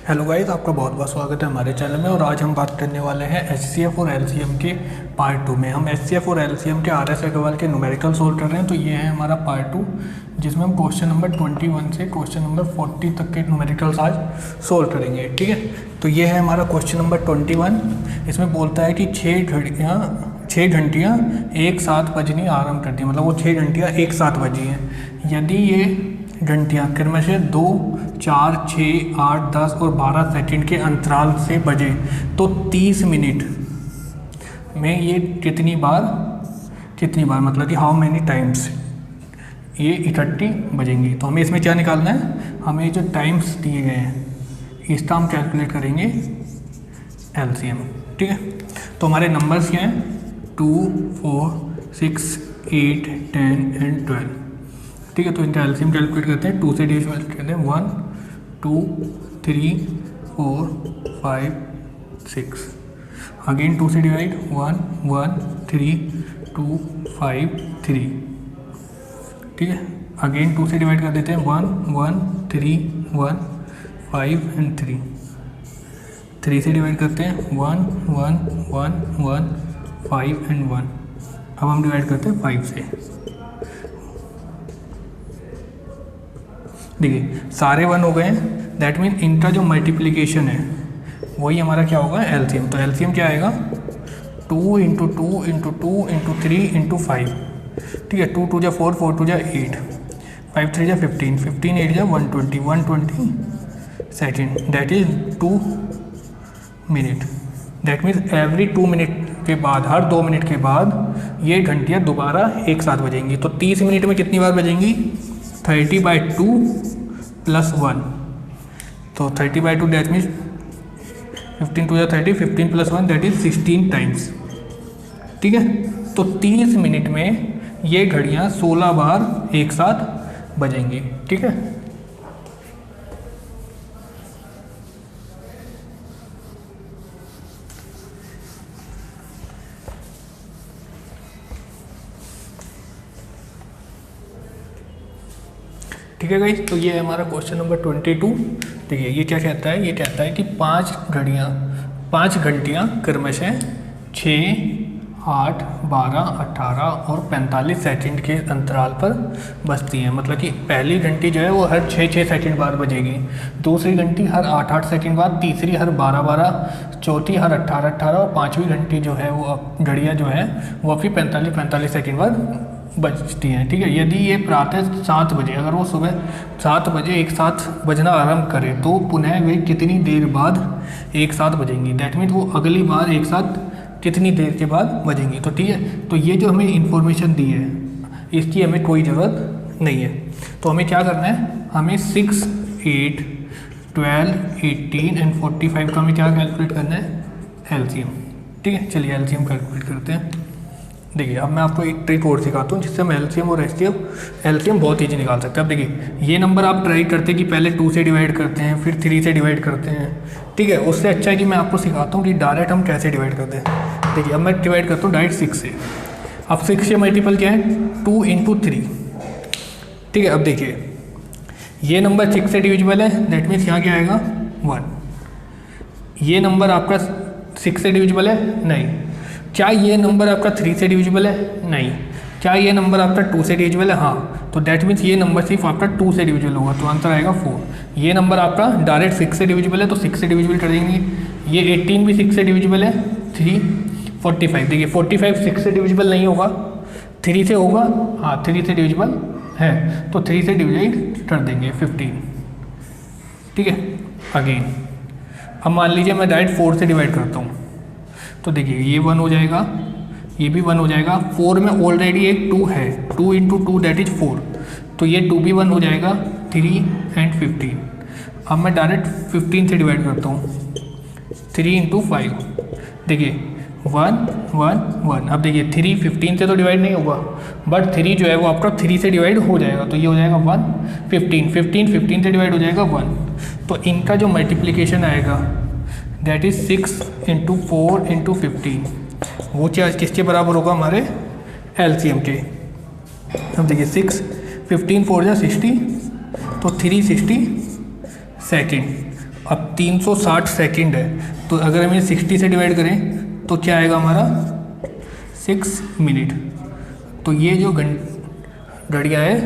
Hello guys, आपका बहुत बहुत स्वागत है हमारे चैनल में। और आज हम बात करने वाले हैं HCF और LCM के पार्ट 2 में। हम HCF और LCM के RS अग्रवाल के न्यूमेरिकल सोल्व कर रहे हैं। तो ये है हमारा पार्ट 2, जिसमें हम क्वेश्चन नंबर 21 से क्वेश्चन नंबर 40 तक के न्यूमेरिकल्स आज सोल्व करेंगे। ठीक है, तो ये है हमारा क्वेश्चन नंबर 21। इसमें बोलता है कि 6 घंटियाँ एक साथ बजनी आरम्भ करती हैं, मतलब वो 6 घंटियाँ एक साथ बजी हैं। यदि ये घंटियाँ क्रमशः 2, 4, 6, 8, 10 और 12 सेकंड के अंतराल से बजे तो 30 मिनट में ये कितनी बार मतलब कि हाउ मैनी टाइम्स ये इकट्ठी बजेंगी। तो हमें इसमें क्या निकालना है, हमें जो टाइम्स दिए गए हैं इसका हम कैलकुलेट करेंगे LCM। ठीक है, तो हमारे नंबर्स क्या हैं 2, 4, 6, 8, 10 एंड 12। ठीक है, तो इनका एलसीएम कैलकुलेट करते हैं। 2 से डिवाइड करते हैं 1, 2, 3, 4, 5, 6। अगेन 2 से डिवाइड 1, 1, 3, 2, 5, 3। ठीक है, अगेन 2 से डिवाइड कर देते हैं 1, 1, 3, 1, 5 एंड 3। 3 से डिवाइड करते हैं 1, 1, 1, 1, 5 एंड 1। अब हम डिवाइड करते हैं 5 से। देखिए सारे 1 हो गए हैं, दैट मीन इनका जो मल्टीप्लिकेशन है वही हमारा क्या होगा LCM। तो LCM क्या आएगा 2 × 2 × 2 × 3 × 5। ठीक है, 2 2 जा 4, 4 2 जा 8, 5 3 जा 15, 15 8 जा 120, 120 second, that is 2 minute. That means every 2 minute के बाद, हर 2 मिनट के बाद ये घंटियाँ दोबारा एक साथ बजेंगी। तो 30 मिनट में कितनी बार बजेंगी 30/2 + 1। तो 30/2 that means 15 2 30, 15 + 1 that is 16 times. ठीक है, तो 30 मिनट में ये घड़ियाँ 16 बार एक साथ बजेंगी। ठीक है, ठीक है गाइस, तो ये है हमारा क्वेश्चन नंबर 22। देखिए ये क्या कहता है, ये कहता है कि 5 घंटियाँ क्रमशः 6, 8, 12, 18 और 45 सेकंड के अंतराल पर बजती हैं। मतलब कि पहली घंटी जो है वो हर 6 सेकंड बाद बजेगी, दूसरी घंटी हर 8 सेकंड बाद, तीसरी हर 12, चौथी हर 18 और पाँचवीं घंटी जो है वो घड़ियाँ जो है वो भी 45 सेकंड बाद बजती हैं। ठीक है, यदि ये प्रातः 7 बजे, अगर वो सुबह 7 बजे एक साथ बजना आरंभ करें तो पुनः वे कितनी देर बाद एक साथ बजेंगी। दैट मीन्स वो अगली बार एक साथ कितनी देर के बाद बजेंगी। तो ठीक है, तो ये जो हमें इन्फॉर्मेशन दी है इसकी हमें कोई ज़रूरत नहीं है। तो हमें क्या करना है, हमें 6, 8, 12, 18 एंड 45 का हमें क्या कैलकुलेट करना है LCM। ठीक है, चलिए LCM कैलकुलेट करते हैं। देखिए अब मैं आपको एक ट्रिक और सिखाता हूँ जिससे हम LCM और LCM बहुत ईजी निकाल सकते हैं। अब देखिए ये नंबर आप ट्राई करते हैं कि पहले 2 से डिवाइड करते हैं फिर 3 से डिवाइड करते हैं। ठीक है, उससे अच्छा है कि मैं आपको सिखाता हूँ कि डायरेक्ट हम कैसे डिवाइड करते हैं। देखिए अब मैं डिवाइड करता हूँ डायरेक्ट 6 से। अब 6 से मल्टीपल क्या है 2 × 3। ठीक है, अब देखिए ये नंबर 6 से डिविजिबल है, दैट मीन्स यहाँ क्या आएगा 1। ये नंबर आपका 6 से डिविजिबल है नहीं। क्या ये नंबर आपका 3 से डिविजिबल है नहीं। क्या ये नंबर आपका 2 से डिविजिबल है, हाँ। तो दैट मीन्स ये नंबर सिर्फ आपका 2 से डिविजिबल होगा, तो आंसर आएगा 4। ये नंबर आपका डायरेक्ट 6 से डिविजिबल है तो 6 से डिविजिबल कर देंगे। ये 18 भी 6 से डिविजिबल है, 3, 45। देखिए 45 6 से डिविजिबल नहीं होगा, 3 से होगा, हाँ 3 से डिविजिबल है तो 3 से डिवाइड कर देंगे 15। ठीक है, अगेन अब मान लीजिए मैं डायरेक्ट 4 से डिवाइड करता हूँ। तो देखिए ये 1 हो जाएगा, ये भी 1 हो जाएगा। 4 में ऑलरेडी एक 2 है, 2 × 2 दैट इज 4, तो ये 2 भी 1 हो जाएगा। 3 एंड 15। अब मैं डायरेक्ट 15 से डिवाइड करता हूँ, 3 × 5। देखिए 1 1 1। अब देखिए 3 15 से तो डिवाइड नहीं होगा, बट 3 जो है वो आपका 3 से डिवाइड हो जाएगा, तो ये हो जाएगा 1। 15 से डिवाइड हो जाएगा 1। तो इनका जो मल्टीप्लिकेशन आएगा दैट इज 6 × 4 × 15, वो क्या किसके बराबर होगा हमारे LCM के। अब देखिए 6, 15 4 जा 60, तो 360 सेकेंड। अब 360 सेकंड है, तो अगर हम इन्हें 60 से डिवाइड करें तो क्या आएगा हमारा 6 मिनट। तो ये जो घड़ियाँ है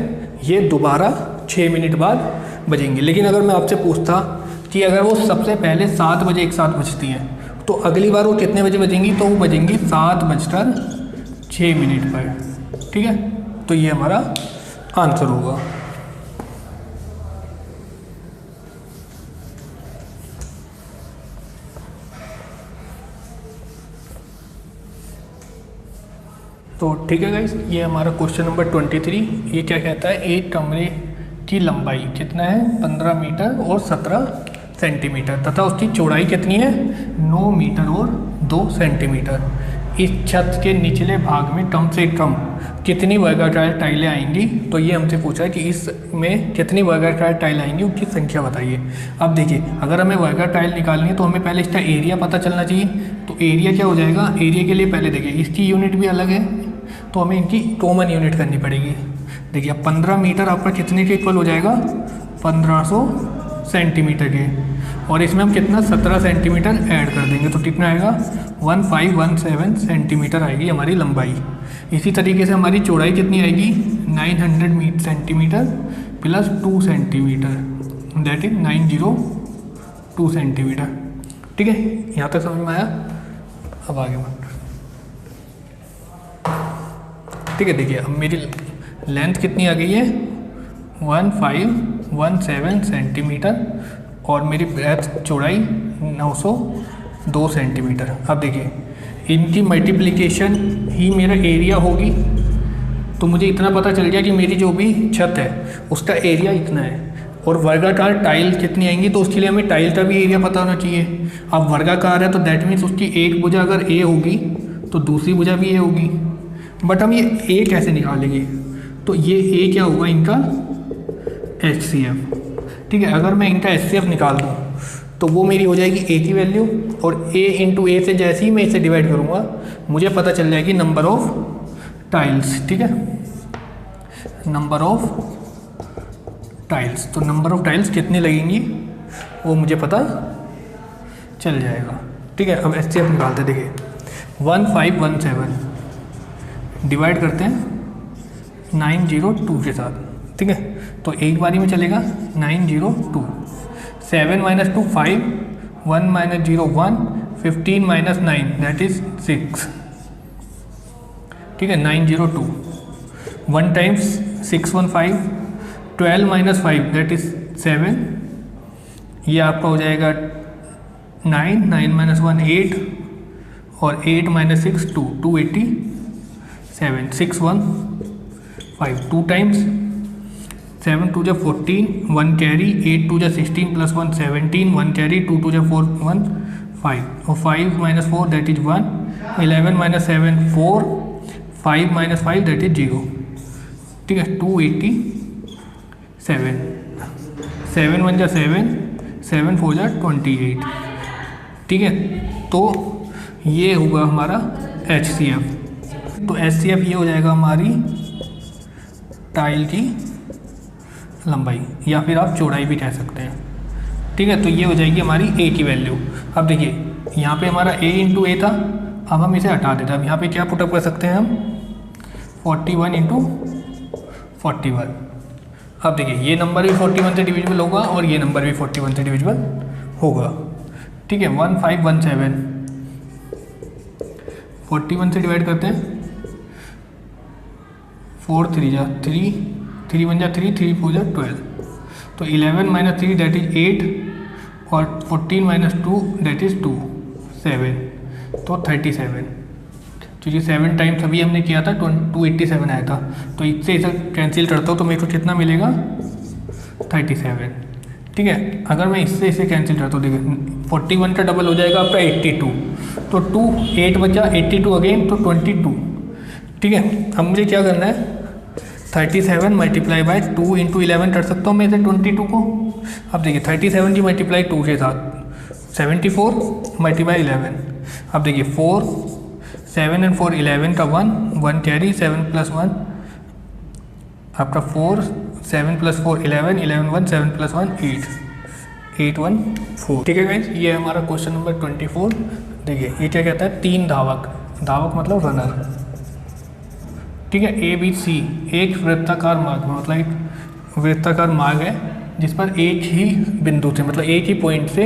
ये दोबारा 6 मिनट बाद बजेंगी। लेकिन अगर मैं आपसे पूछता कि अगर वो सबसे पहले 7 बजे एक साथ बजती हैं तो अगली बार वो कितने बजे बजेंगी, तो वो बजेंगी 7:06 पर। ठीक है, तो ये हमारा आंसर होगा। तो ठीक है गाइस, ये हमारा क्वेश्चन नंबर 23। ये क्या कहता है, एक कमरे की लंबाई कितना है 15 मीटर और 17 सेंटीमीटर तथा उसकी चौड़ाई कितनी है 9 मीटर और 2 सेंटीमीटर। इस छत के निचले भाग में कम से कम कितनी वर्गाकार टाइलें आएंगी। तो ये हमसे पूछा है कि इसमें कितनी वर्गाकार टाइल आएंगी, उनकी संख्या बताइए। अब देखिए, अगर हमें वर्गाकार टाइल निकालनी है तो हमें पहले इसका एरिया पता चलना चाहिए। तो एरिया क्या हो जाएगा, एरिया के लिए पहले देखिए इसकी यूनिट भी अलग है तो हमें इनकी कॉमन यूनिट करनी पड़ेगी। देखिए 15 मीटर आपका कितने के इक्वल हो जाएगा 1500 सेंटीमीटर के, और इसमें हम कितना 17 सेंटीमीटर ऐड कर देंगे तो कितना आएगा 1517 सेंटीमीटर आएगी हमारी लंबाई। इसी तरीके से हमारी चौड़ाई कितनी आएगी 900 centimetre plus 2 centimetre, that is 902 centimetre. ठीक है, यहाँ तक समझ में आया। अब आगे बढ़, ठीक है। देखिए अब मेरी लेंथ कितनी आ गई है 1517 सेंटीमीटर और मेरी ब्रेथ चौड़ाई 902 सेंटीमीटर। अब देखिए इनकी मल्टीप्लिकेशन ही मेरा एरिया होगी, तो मुझे इतना पता चल गया कि मेरी जो भी छत है उसका एरिया इतना है। और वर्गाकार टाइल कितनी आएंगी, तो उसके लिए हमें टाइल का भी एरिया पता होना चाहिए। अब वर्गाकार है तो दैट मीन्स उसकी एक भुजा अगर ए होगी तो दूसरी भुजा भी ए होगी। बट हम ये ए कैसे निकालेंगे, तो ये ए क्या होगा इनका HCF। ठीक है, अगर मैं इनका HCF निकाल दूँ तो वो मेरी हो जाएगी ए की वैल्यू, और a इंटू ए से जैसे ही मैं इसे डिवाइड करूँगा मुझे पता चल जाएगी नंबर ऑफ टाइल्स। ठीक है, नंबर ऑफ टाइल्स, तो नंबर ऑफ टाइल्स कितनी लगेंगी वो मुझे पता चल जाएगा। ठीक है, अब HCF निकालते, देखिए 1517 डिवाइड करते हैं 902 के साथ। ठीक है, तो एक बारी में चलेगा 902, 7 minus 2 5, 1 minus 0 1, 15 minus 9 that is 6। ठीक है, 902, 1 टाइम्स 615, 12 माइनस 5 दैट इज 7, ये आपका हो जाएगा 9, 9 माइनस 1 8 और 8 माइनस 6 2, 287, 615, 2 टाइम्स 7 2 जा 14, 1 कैरी, 8 2 जा 16 प्लस 1 17, 1 कैरी, 2 2 जा 4 1 5 और 5 minus 4 that is 1, 11 minus 7 4, 5 minus 5 that is 0। ठीक है, 287, 7 1 जा 7, 7 4 जा 28। ठीक है, तो ये होगा हमारा HCF। तो HCF ये हो जाएगा हमारी टाइल की लंबाई, या फिर आप चौड़ाई भी कह सकते हैं। ठीक है, तो ये हो जाएगी हमारी A की वैल्यू। अब देखिए यहाँ पे हमारा A इंटू ए था, अब हम इसे हटा देते हैं। अब यहाँ पे क्या पुटअप कर सकते हैं हम 41 इंटू 41। अब देखिए ये नंबर भी 41 से डिविजिबल होगा और ये नंबर भी 41 से डिविजिबल होगा। ठीक है, 1517 41 से डिवाइड करते हैं, 4 3 जा 3, 3 1 जा 3, 3 4 जा 12, तो 11 माइनस 3 दैट इज 8 और 14 माइनस 2 दैट इज 2 7, तो 37। क्योंकि 7 टाइम्स अभी हमने किया था 287 आया था, तो इससे इसे कैंसिल करता हूँ तो मेरे को कितना मिलेगा 37। ठीक है, अगर मैं इससे इसे कैंसिल करता हूँ, देखिए 41 का डबल हो जाएगा आपका 82, तो 2 8 बचा 82 अगेन तो 22। ठीक है, अब मुझे क्या करना है 37 मल्टीप्लाई बाय 2 इंटू 11 कर सकता हूँ मैं इसे 22 को। अब देखिए 37 की मल्टीप्लाई 2 के साथ 74 मल्टीप्लाई 11। अब देखिए 4 7 एंड 4 11 का 1 कैरी, 7 प्लस 1 आपका 4, 7 प्लस 4 11, 11 1 7 प्लस 1 8। 814। ठीक है गाइस, ये है हमारा क्वेश्चन नंबर 24। देखिए ये क्या कहता है, 3 धावक, धावक मतलब रनर, ठीक है, ABC एक वृत्ताकार मार्ग में, मतलब एक वृत्ताकार मार्ग है जिस पर एक ही बिंदु से, मतलब एक ही पॉइंट से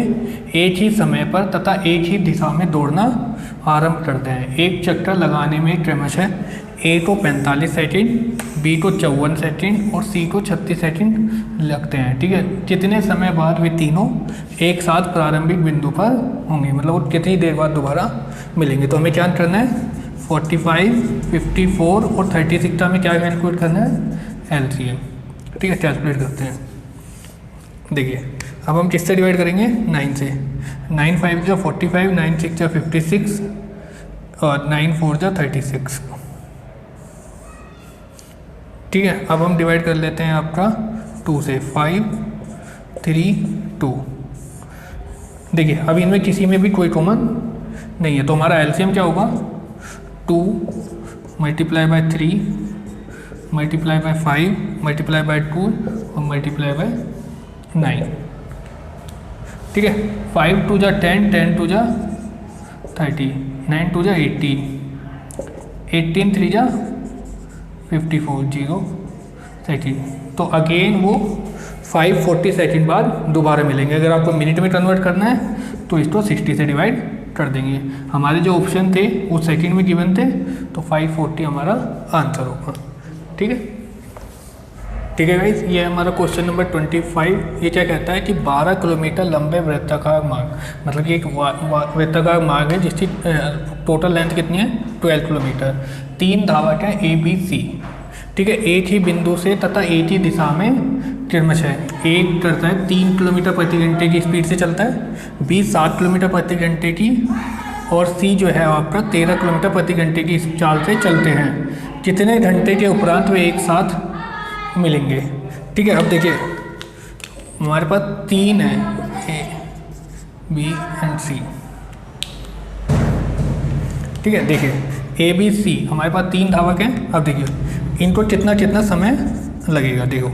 एक ही समय पर तथा एक ही दिशा में दौड़ना आरंभ करते हैं। एक चक्कर लगाने में क्रमशः A को 45 सेकंड, B को 54 सेकंड और C को 36 सेकंड लगते हैं। ठीक है, कितने समय बाद वे तीनों एक साथ प्रारंभिक बिंदु पर होंगे, मतलब वो कितनी देर बाद दोबारा मिलेंगे। तो हमें क्या करना है, 45, 54 और 36 का हमें क्या कैलकुलेट करना है, LCM। ठीक है, कैलकुलेट करते हैं। देखिए अब हम किससे डिवाइड करेंगे, 9 से। 9 5 जा 45, 9 6 जा 56 और 9 4 जा 36। ठीक है, अब हम डिवाइड कर लेते हैं आपका 2 से, 5 3 2। देखिए अब इनमें किसी में भी कोई कॉमन नहीं है, तो हमारा एलसीएम क्या होगा, 2 multiply by 3 multiply by 5 multiply by 2 और मल्टीप्लाई बाय 9। ठीक है, 5 2 जा 10, 10 2 जा 30, 9 2 जा 18, 18 3 जा 54, 0 सेकेंड। तो अगेन वो 540 सेकेंड बाद दोबारा मिलेंगे। अगर आपको मिनट में कन्वर्ट करना है तो इसको 60 से डिवाइड कर देंगे। हमारे जो ऑप्शन थे वो सेकंड में गिवन थे, तो 540 हमारा आंसर होगा। ठीक है, ठीक है गाइस, ये हमारा क्वेश्चन नंबर 25। ये क्या कहता है कि 12 किलोमीटर लंबे वृत्ताकार मार्ग, मतलब कि एक वृत्ताकार मार्ग है जिसकी टोटल लेंथ कितनी है, 12 किलोमीटर। 3 धावक हैं ABC। ठीक है, एक ही बिंदु से तथा एक ही दिशा में क्रमशः एक करता है 3 किलोमीटर प्रति घंटे की स्पीड से चलता है, B 7 किलोमीटर प्रति घंटे की और C जो है आपका 13 किलोमीटर प्रति घंटे की चाल से चलते हैं। कितने घंटे के उपरांत वे एक साथ मिलेंगे। ठीक है, अब देखिए हमारे पास 3 है, A B एंड C। ठीक है, देखिए ABC हमारे पास 3 धावक हैं। अब देखिए इनको कितना समय लगेगा। देखो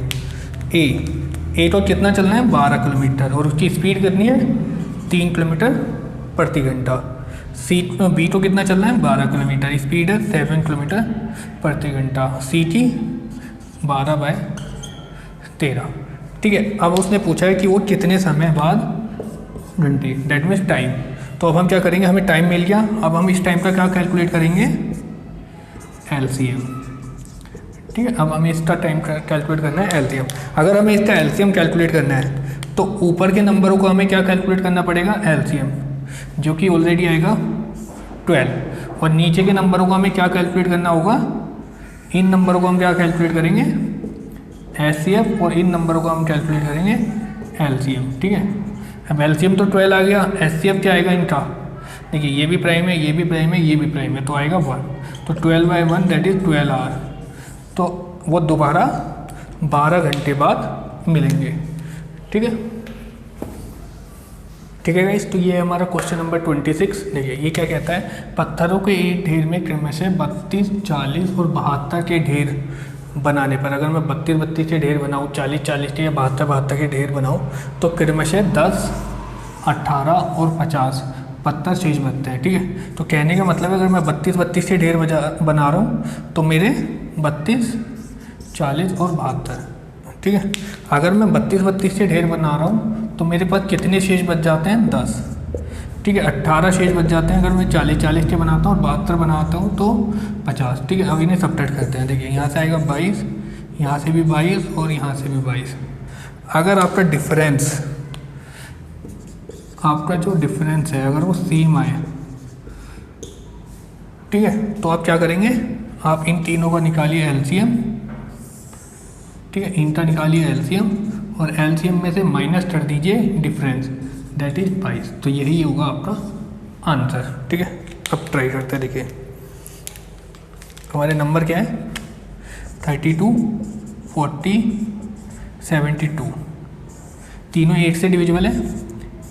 A को कितना चलना है, 12 किलोमीटर और उसकी स्पीड कितनी है, 3 किलोमीटर प्रति घंटा। B को कितना चलना है, 12 किलोमीटर, स्पीड है 7 किलोमीटर प्रति घंटा। C की 12 बाय 13। ठीक है, अब उसने पूछा है कि वो कितने समय बाद घंटे, डेट मीन्स टाइम। तो अब हम क्या करेंगे, हमें टाइम मिल गया, अब हम इस टाइम का क्या कैलकुलेट करेंगे, LCM। ठीक है, अब हमें इसका टाइम कैलकुलेट करना है LCM। अगर हमें इसका LCM कैलकुलेट करना है तो ऊपर के नंबरों को हमें क्या कैलकुलेट करना पड़ेगा, LCM, जो कि ऑलरेडी आएगा 12। और नीचे के नंबरों को हमें क्या कैलकुलेट करना होगा, इन नंबरों को हम क्या कैलकुलेट करेंगे, HCF, और इन नंबरों को हम कैलकुलेट करेंगे LCM। ठीक है, अब LCM तो 12 आ गया, HCF क्या आएगा इनका, देखिए ये भी प्राइम है, ये भी प्राइम है, ये भी प्राइम है, तो आएगा 1। तो 12 बाय 1 दैट इज़ 12 आवर। तो वो दोबारा 12 घंटे बाद मिलेंगे। ठीक है, ठीक है गाइस, तो ये हमारा क्वेश्चन नंबर 26। देखिए ये क्या कहता है, पत्थरों के एक ढेर में क्रमशः 32, 40 और 72 के ढेर बनाने पर, अगर मैं 32 के ढेर बनाऊँ, 40 के या 72 के ढेर बनाऊँ, तो क्रमशः 10, 18 और 50 पत्थर शेष बनते हैं। ठीक है, तो कहने का मतलब है अगर मैं 32 के ढेर बना रहा हूँ तो मेरे 32, 40 और 72। ठीक है, अगर मैं 32 के ढेर बना रहा हूँ तो मेरे पास कितने शेष बच जाते हैं, 10। ठीक है, 18 शेष बच जाते हैं अगर मैं 40 के बनाता हूँ और 72 बनाता हूँ तो 50। ठीक है, अब इन्हें सब्ट्रैक्ट करते हैं। देखिए यहाँ से आएगा 22, यहाँ से भी 22 और यहाँ से भी 22। अगर आपका जो डिफरेंस है अगर वो सेम आए, ठीक है, तो आप क्या करेंगे, आप इन तीनों का निकालिए LCM। ठीक है, इनका निकालिए LCM और LCM में से माइनस कर दीजिए डिफरेंस, दैट इज 22। तो यही होगा आपका आंसर। ठीक है, अब ट्राई करते हैं। देखिए हमारे नंबर क्या है, 32, 40, 72। तीनों 8 से डिविजिबल है।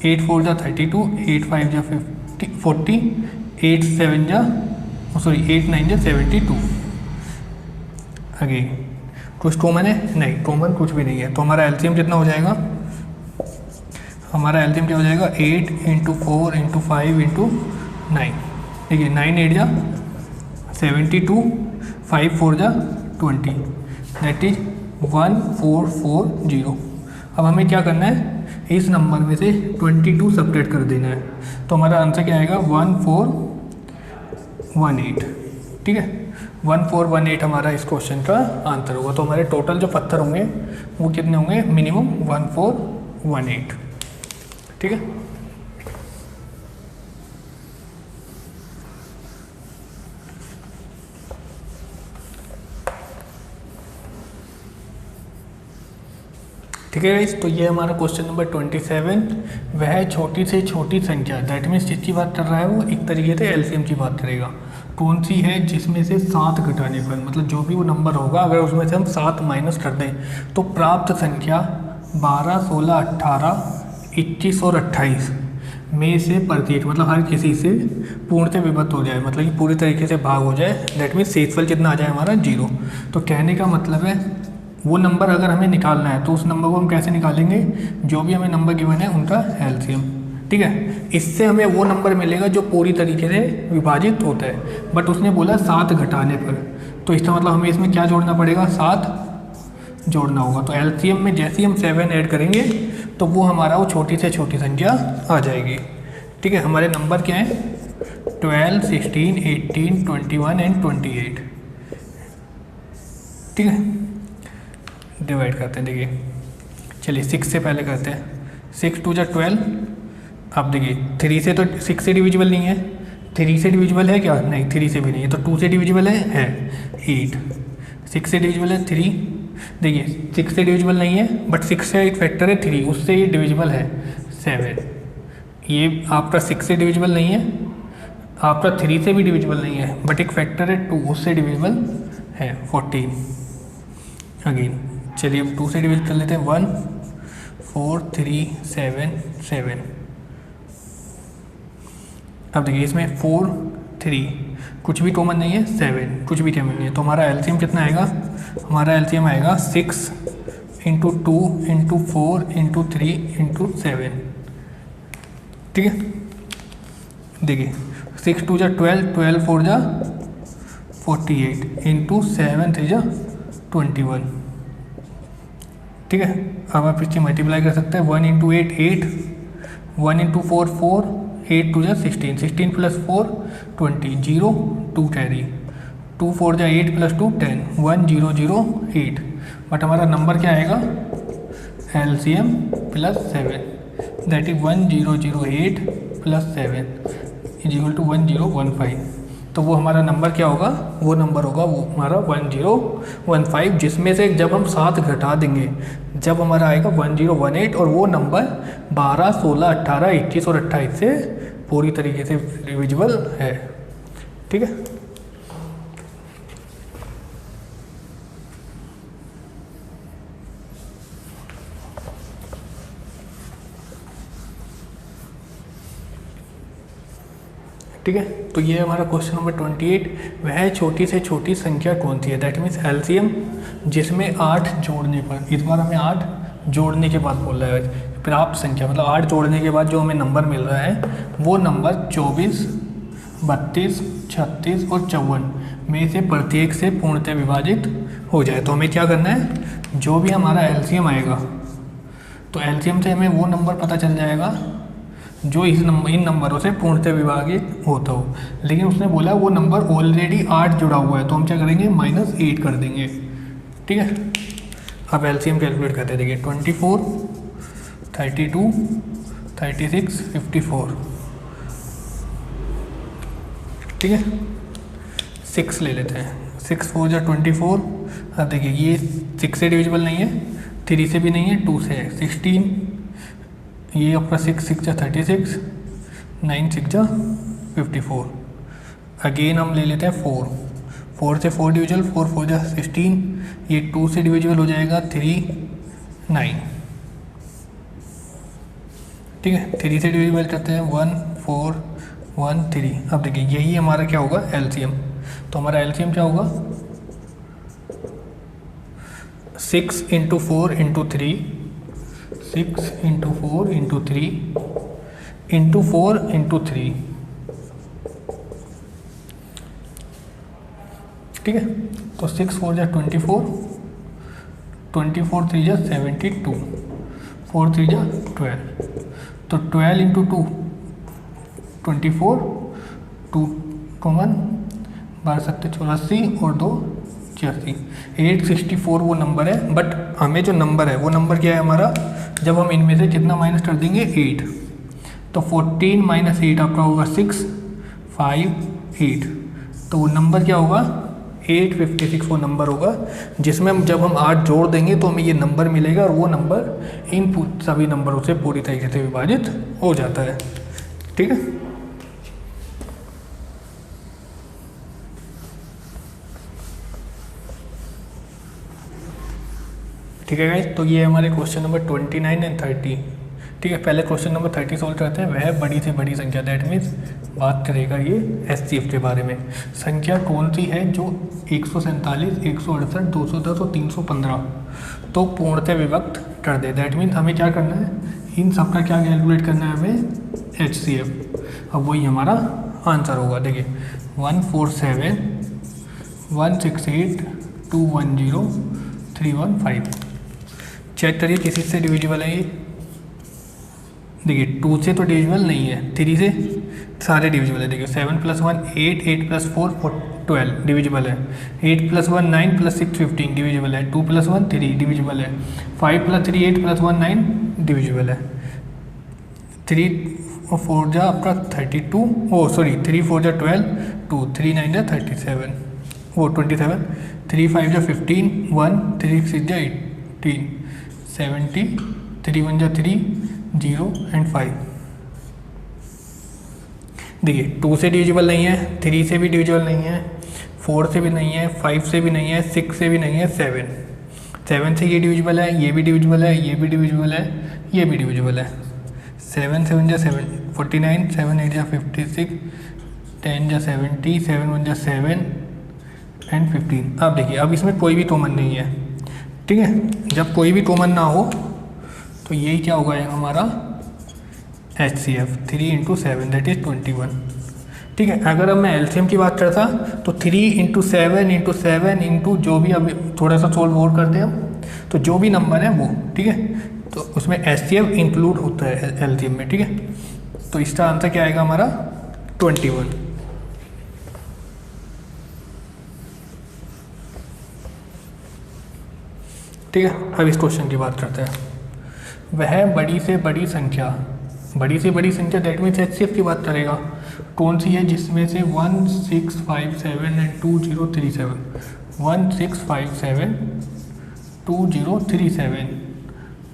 8 4 जा 32, 8 5 जा 40, 8 7 जा 8 9 जा 72। अगेन कुछ कॉमन है, नहीं कॉमन कुछ भी नहीं है, तो हमारा LCM कितना हो जाएगा, हमारा एलसीएम क्या हो जाएगा 8 इंटू 4 इंटू 5 इंटू 9। देखिए 9 8 जा 72, 5 4 जा 20, दैट इज 1440। अब हमें क्या करना है, इस नंबर में से 22 सब्ट्रैक्ट कर देना है, तो हमारा आंसर क्या आएगा 1418। ठीक है, 1418 हमारा इस क्वेश्चन का आंसर होगा। तो हमारे टोटल जो पत्थर होंगे वो कितने होंगे, मिनिमम 1418। ठीक है, ठीक है गाइस। तो ये हमारा क्वेश्चन नंबर 27। वह छोटी से छोटी संख्या, दैट मीन्स जिसकी बात कर रहा है वो एक तरीके से एलसीएम की बात करेगा, कौन सी है जिसमें से 7 घटाने पर, मतलब जो भी वो नंबर होगा अगर उसमें से हम 7 माइनस कर दें तो प्राप्त संख्या 12, 16, 18, 21 और 28 में से प्रत्येक, मतलब हर किसी से पूर्णतः विभक्त हो जाए, मतलब कि पूरी तरीके से भाग हो जाए, दैट मीन्स शेषफल कितना आ जाए हमारा 0। तो कहने का मतलब है वो नंबर अगर हमें निकालना है तो उस नंबर को हम कैसे निकालेंगे, जो भी हमें नंबर गिवन है उनका एलसीएम। ठीक है, इससे हमें वो नंबर मिलेगा जो पूरी तरीके से विभाजित होता है, बट उसने बोला 7 घटाने पर, तो इसका मतलब हमें इसमें क्या जोड़ना पड़ेगा, 7 जोड़ना होगा। तो एलसीएम में जैसे ही हम 7 ऐड करेंगे तो वो हमारा वो छोटी से छोटी संख्या आ जाएगी। ठीक है, हमारे नंबर क्या है 12, 16, 18, 21 एंड 28। ठीक है, डिवाइड करते हैं। देखिए चलिए 6 से पहले करते हैं, 6 2 जा 12। अब देखिए 3 से तो 6 से डिविजिबल नहीं है, 3 से डिविजिबल है क्या, नहीं 3 से भी नहीं है, तो 2 से डिविजिबल है 8। 6 से डिविजिबल है 3, देखिए 6 से डिविजिबल नहीं है बट 6 से एक फैक्टर है 3, उससे ये डिविजिबल है 7। ये आपका 6 से डिविजिबल नहीं है, आपका 3 से भी डिविजिबल नहीं है बट एक फैक्टर है 2, उससे डिविजिबल है 14। अगेन चलिए अब 2 से डिविज़ कर लेते हैं, 1 4 3 7 7। अब देखिए इसमें 4 3 कुछ भी कॉमन नहीं है, 7 कुछ भी कॉमन नहीं है, तो हमारा एलसीएम कितना आएगा, हमारा एलसीएम आएगा 6 इंटू 2 इंटू 4 इंटू 3 इंटू 7। ठीक है, देखिए 6 2 जा 12, 12 4 जा 48 इंटू 7 3 जा 21। ठीक है, अब आप इससे मल्टीप्लाई कर सकते हैं, 1 इंटू 8 8, 1 इंटू 4 4, 8 2 जा 16, 16 प्लस 4 20, 0 2 कैरी, 2 4 जा 8 प्लस 2 10, 1 0 0 8। बट हमारा नंबर क्या आएगा, LCM plus 7, that is 1008 plus 7 is equal to 1015। तो वो हमारा नंबर क्या होगा, वो नंबर होगा वो हमारा 1015, जिसमें से जब हम 7 घटा देंगे जब हमारा आएगा 1018, और वो नंबर 12, 16, 18, 21 और 28 से पूरी तरीके से डिविजिबल है। ठीक है, ठीक है, तो ये हमारा क्वेश्चन नंबर 28। वह छोटी से छोटी संख्या कौन सी है, दैट मीन्स एलसीएम, जिसमें 8 जोड़ने पर, इस बार हमें 8 जोड़ने के बाद बोल रहा है, प्राप्त संख्या मतलब 8 जोड़ने के बाद जो हमें नंबर मिल रहा है वो नंबर 24, 32, 36 और 54 में से प्रत्येक से पूर्णतः विभाजित हो जाए। तो हमें क्या करना है, जो भी हमारा एलसीएम आएगा तो एलसीएम से हमें वो नंबर पता चल जाएगा जो इन नंबरों से पूर्णतः विभाजित होता हो, लेकिन उसने बोला वो नंबर ऑलरेडी 8 जुड़ा हुआ है, तो हम क्या करेंगे -8 कर देंगे। ठीक है, अब एलसीएम कैलकुलेट करते हैं। देखिए 24, 32, 36, 54। ठीक है, 6 ले लेते हैं, 6 4 जा 24। अब देखिए ये 6 से डिविजिबल नहीं है, 3 से भी नहीं है, 2 से है 16, ये आपका 6 6 जा 36, 9 6 जा 54। अगेन हम ले लेते हैं 4, 4 से 4 डिविजिबल, 4 4 जा 16, ये 2 से डिविजिबल हो जाएगा 3 9। ठीक है, 3 से डिविजिबल करते हैं 1 4 1 3। अब देखिए यही हमारा क्या होगा एलसीएम, तो हमारा एलसीएम क्या होगा 6 into 4 into 3, 6 into 4 into 3 into 4 into 3, ठीक है। तो 6 4 जा 24, 24 3 जा 72, 4 3 जा 12, तो 12 इंटू 2 24, 2 1 12 7 84 और 2 86, 864 वो नंबर है। बट हमें जो नंबर है वो नंबर क्या है हमारा, जब हम इनमें से कितना माइनस कर देंगे 8, तो 14 माइनस 8 आपका होगा 6 5 8, तो वो नंबर क्या होगा 856 वो नंबर होगा, जिसमें जब हम 8 जोड़ देंगे तो हमें ये नंबर मिलेगा और वो नंबर इन सभी नंबरों से पूरी तरीके से विभाजित हो जाता है, ठीक है। ठीक है गाइस, तो ये हमारे क्वेश्चन नंबर 29 एंड 30, ठीक है। पहले क्वेश्चन नंबर 30 सॉल्व करते हैं। वह बड़ी से बड़ी संख्या, दैट मीन्स बात करेगा ये एचसीएफ के बारे में। संख्या कौन सी है जो 147, 168, 210 और 315 तो पूर्णतः विभक्त कर दे। दैट मीन्स हमें क्या करना है, इन सब का क्या कैलकुलेट करना है हमें, एचसीएफ। अब वही हमारा आंसर होगा। देखिए 147 168 210 315, चेक करिए किसी से डिविजिबल है ये। देखिए 2 से तो डिविजिबल नहीं है, 3 से सारे डिविजिबल है। देखिए 7 + 1 8, 8 + 4 12 डिविजिबल है, 8 + 1 9 + 6 15 डिविजिबल है, 2 + 1 3 डिविजिबल है, 5 + 3 8 + 1 9 डिविजिबल है, 3 और 4 जा आपका 32, 3 4 जा 12, 2 3 9 जा 37 27, 3 5 जा 15 1, 3 6 जा 18 70, 3 1 जा 3 0 एंड 5। देखिए 2 से डिविजिबल नहीं है, 3 से भी डिविजिबल नहीं है, 4 से भी नहीं है, 5 से भी नहीं है, 6 से भी नहीं है, 7 से ये डिविजिबल है, ये भी डिविजिबल है, ये भी डिविजिबल है, ये भी डिविजिबल है। 7 7 जा 49, 7 8 जा 56, 10 जा 70, 7 1 जा 7 एंड 15। अब देखिए अब इसमें कोई भी कॉमन नहीं है, ठीक है। जब कोई भी कॉमन ना हो तो यही क्या होगा हमारा HCF 3 × 7 दैट इज 21, ठीक है। अगर अब मैं एलसीएम की बात करता तो 3 × 7 × 7 इंटू जो भी, अब थोड़ा सा सोल्व और करते हैं हम, तो जो भी नंबर है वो, ठीक है, तो उसमें HCF इंक्लूड होता है एलसीएम में, ठीक है। तो इसका आंसर क्या आएगा हमारा 21, ठीक है। अब इस क्वेश्चन की बात करते हैं। वह बड़ी से बड़ी संख्या दैट मीन्स HCF की बात करेगा, कौन सी है जिसमें से 1657 एंड 2037 1657 2037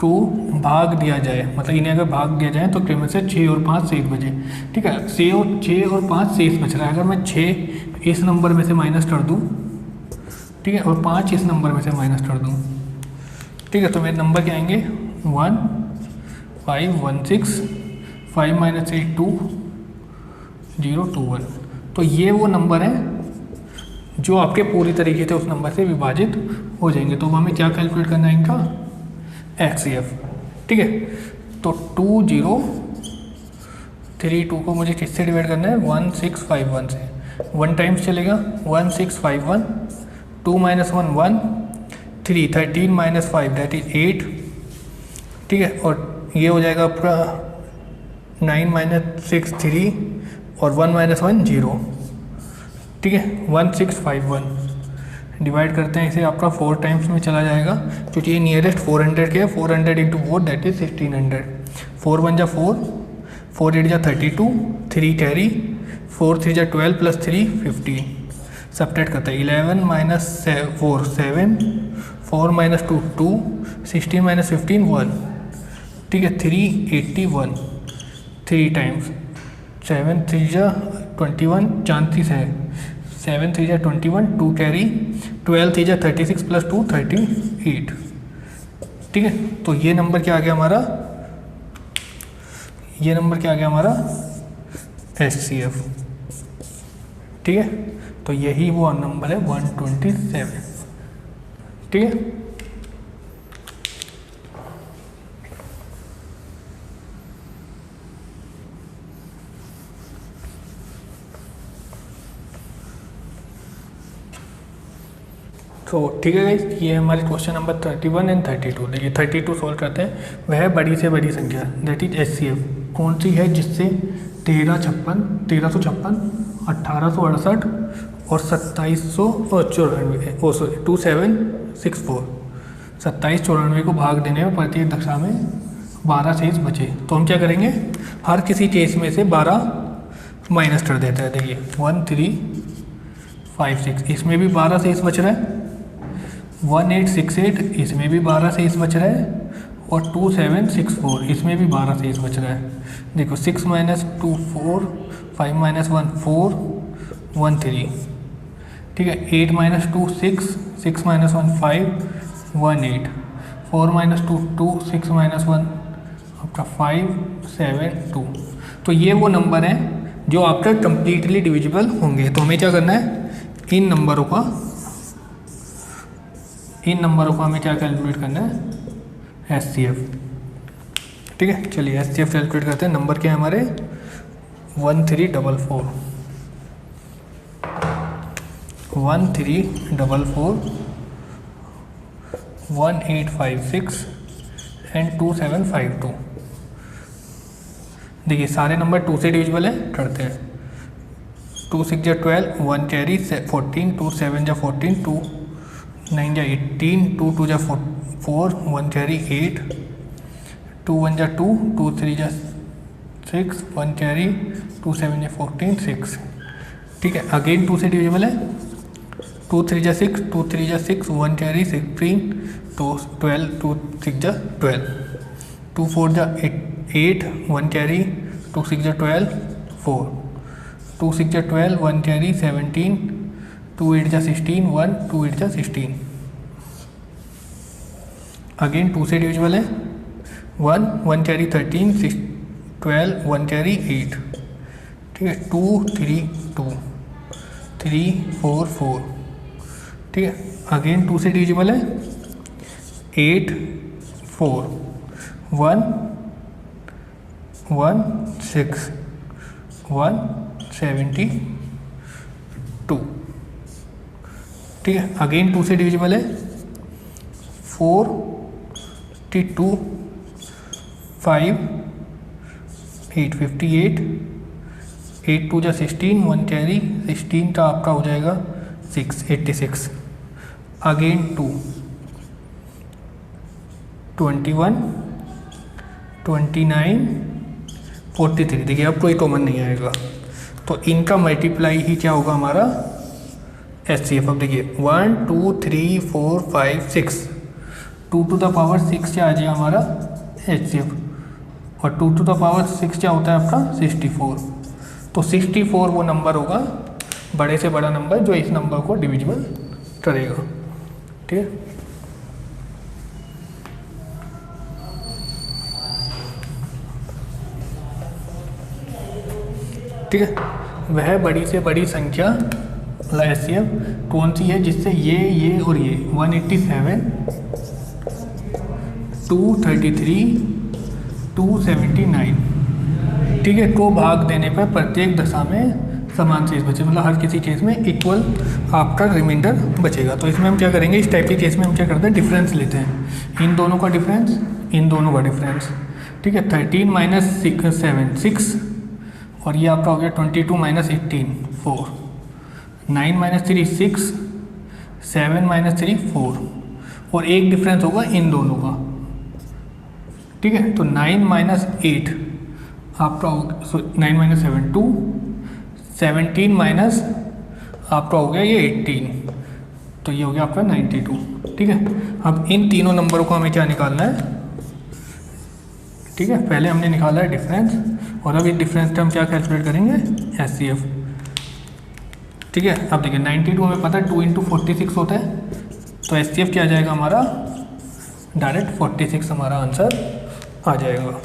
को भाग दिया जाए, मतलब इन्हें अगर भाग दिया जाए तो क्रम से 6 और 5 शेष बचे, ठीक है। 6 और 5 शेष बच रहा है। अगर मैं 6 इस नंबर में से माइनस कर दूँ, ठीक है, और 5 इस नंबर में से माइनस कर दूँ, ठीक है, तो मेरे नंबर क्या आएंगे 1 5 1 6 5 - 8 2 0 2 1। तो ये वो नंबर है जो आपके पूरी तरीके से उस नंबर से विभाजित हो जाएंगे। तो हमें क्या कैलकुलेट करना है इनका HCF, ठीक है। तो 2032 को मुझे किससे डिवाइड करना है 1651 से, 1 टाइम्स चलेगा 1651, 2 - 1 1, 3 13 - 5 दैट इज 8, ठीक है। और ये हो जाएगा आपका 9 - 6 3 और 1 - 1 0, ठीक है। 1651 डिवाइड करते हैं इसे, आपका 4 टाइम्स में चला जाएगा क्योंकि ये नियरेस्ट 400 के है। 400 × 4 दैट इज 1600, 4 1 जा 4, 4 8 जा 32, 3 कैरी, 4 3 जा 12 + 3 15, सब्ट्रैक्ट करते हैं 11 - 4 7, 4 - 2 2, 16 - 15 1, ठीक है। 381 3 टाइम्स, 7 3 जा 21 चांसेस है, 7 3 जा 21, 2 कैरी, 12 3 जा 36 + 2 38, ठीक है। तो ये नंबर क्या आ गया हमारा, ये नंबर क्या आ गया हमारा HCF, ठीक है। तो यही वो नंबर है 127, ठीक है। तो ठीक है गाइस, ये हमारे क्वेश्चन नंबर 31 एंड 32। देखिए 32 सोल्व करते हैं। वह बड़ी से बड़ी संख्या दैट इज HCF कौन सी है जिससे 1356, 1868 और 2794 को भाग देने में प्रत्येक दशा में 12 शेष बचे। तो हम क्या करेंगे, हर किसी केस में से 12 माइनस कर देते हैं। देखिए 1356 इसमें भी 12 शेष बच रहा है, 1868 इसमें भी 12 शेष बच रहा है और 2764 इसमें भी 12 शेष बच रहा है। देखो 6 माइनस 2 4, 5 माइनस 1 4, 1 3, ठीक है। 8 माइनस 2 6, 6 माइनस 1 5, 1 8, 4 माइनस 2 2, 6 माइनस 1 आपका 5 7 2। तो ये वो नंबर हैं जो आपका कंप्लीटली डिविजिबल होंगे। तो हमें क्या करना है, इन नंबरों का हमें क्या कैलकुलेट करना है, HCF। ठीक है, चलिए HCF कैलकुलेट करते हैं। नंबर क्या है हमारे 1344, 1856 एंड 2752। देखिए सारे नंबर 2 से डिविजिबल है, करते हैं। 2 6 जा 12, 1 कैरी 14, 2 7 जा 14, 2 9 जा 18, 2 2 जा 4, 1 कैरी 8, 2 1 जा 2, 2 3 जा 6, 1 कैरी 2 7 जा 14 6। ठीक है, अगेन 2 से डिविजिबल है। 2 3 जा 6, 2 3 जा 6, 1 कैरी 16, 2 12, 2 6 जा 12, 2 4 जा 8, 1 कैरी 2 6 जा 12 4, 2 6 जा 12, 1 कैरी 17, 2 8 जा 16 1, 2 8 जा 16। अगेन 2 से डिविजिबल है। 1 कैरी 13, 6 12, 1 कैरी 8। ठीक है, 2 3 2, 3 4 4। ठीक है, अगेन 2 से डिविजिबल है। 8 4, 1 1 6, 1 72। ठीक है, अगेन 2 से डिविजिबल है। 4 2 5 8 58, 8 2 जा 16, 1 कैरी 16 का आपका हो जाएगा 6 86। अगेन 2 21 29 43। देखिए अब कोई कॉमन नहीं आएगा, तो इनका मल्टीप्लाई ही क्या होगा हमारा HCF। अब देखिए 1 2 3 4 5 6, 2 टू द पावर 6 क्या आ जाएगा हमारा HCF, और 2 टू द पावर 6 क्या होता है आपका 64। तो 64 वो नंबर होगा, बड़े से बड़ा नंबर जो इस नंबर को डिविजिबल करेगा। ठीक है, ठीक है। वह बड़ी से बड़ी संख्या HCF कौन सी है जिससे ये और ये 187 233 279, ठीक है, को भाग देने पर प्रत्येक दशा में समान शेष बचे, मतलब हर किसी केस में इक्वल आपका रिमाइंडर बचेगा। तो इसमें हम क्या करेंगे, इस टाइप के केस में हम क्या करते हैं, डिफरेंस लेते हैं, इन दोनों का डिफरेंस, इन दोनों का डिफरेंस। ठीक है, 13 माइनस 7 6, और ये आपका हो गया 22 माइनस 18 4, 9 माइनस 3 6, 7 माइनस 3 4, और एक डिफरेंस होगा इन दोनों का। ठीक है, तो 9 माइनस 8 आपका 9 माइनस 7 2, 17 माइनस आपका हो गया ये 18, तो ये हो गया आपका 92। ठीक है, अब इन तीनों नंबरों को हमें क्या निकालना है। ठीक है, पहले हमने निकाला है डिफरेंस, और अब इस डिफरेंस का हम क्या कैलकुलेट करेंगे, HCF। ठीक है, अब देखिए 92 हमें पता है 2 इंटू 46 होता है, तो HCF क्या आ जाएगा हमारा, डायरेक्ट 46 हमारा आंसर आ जाएगा।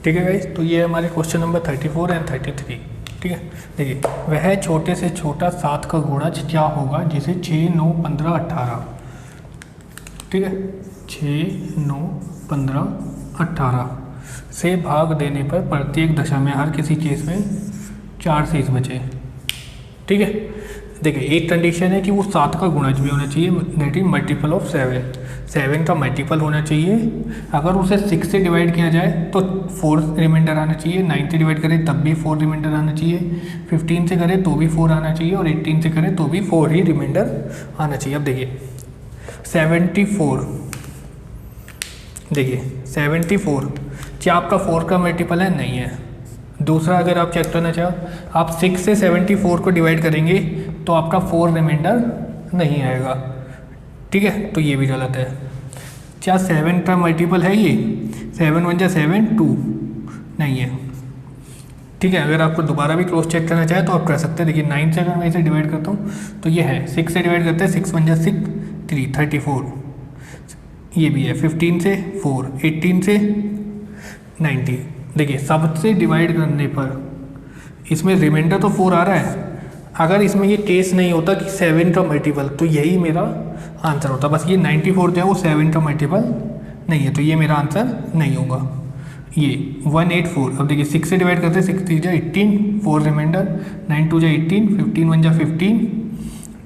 ठीक है गाइस, तो ये हमारे क्वेश्चन नंबर 34 एंड 33। ठीक है, देखिए वह छोटे से छोटा 7 का गुणज क्या होगा जिसे 6 9 15 18। ठीक है, 6 9 15 18 से भाग देने पर प्रत्येक दशा में हर किसी केस में 4 शेष बचे। ठीक है, देखिए एक कंडीशन है कि वो 7 का गुणज भी होना चाहिए, दैट इज मल्टीपल ऑफ 7 का मल्टीपल होना चाहिए। अगर उसे 6 से डिवाइड किया जाए तो 4 रिमाइंडर आना चाहिए, 9 से डिवाइड करें तब भी 4 रिमाइंडर आना चाहिए, 15 से करें तो भी 4 आना चाहिए, और 18 से करें तो भी 4 ही रिमाइंडर आना चाहिए। अब देखिए 74, देखिए 74 क्या आपका 4 का मल्टीपल है? नहीं है। दूसरा, अगर आप चेक करना चाहो, आप 6 से 74 को डिवाइड करेंगे तो आपका 4 रिमाइंडर नहीं आएगा। ठीक है, तो ये भी गलत है। क्या 7 का मल्टीपल है ये? 7 1 जा 7 2 नहीं है। ठीक है, अगर आपको दोबारा भी क्रॉस चेक करना चाहे तो आप कर सकते हैं। देखिए 9 से अगर मैं इसे डिवाइड करता हूँ तो ये है, 6 से डिवाइड करते हैं, 6 1 जा 6 3 34, ये भी है, 15 से 4, 18 से 90। देखिए सबसे डिवाइड करने पर इसमें रिमाइंडर तो 4 आ रहा है। अगर इसमें ये केस नहीं होता कि 7 का मल्टीपल, तो यही मेरा आंसर होता। बस ये 94 जो है वो 7 का मल्टीपल नहीं है, तो ये मेरा आंसर नहीं होगा। ये 184, अब देखिए 6 से डिवाइड करते हैं, 6 3 जा 18, 4 रिमाइंडर, 9 2 जा 18, 15 1 जा 15।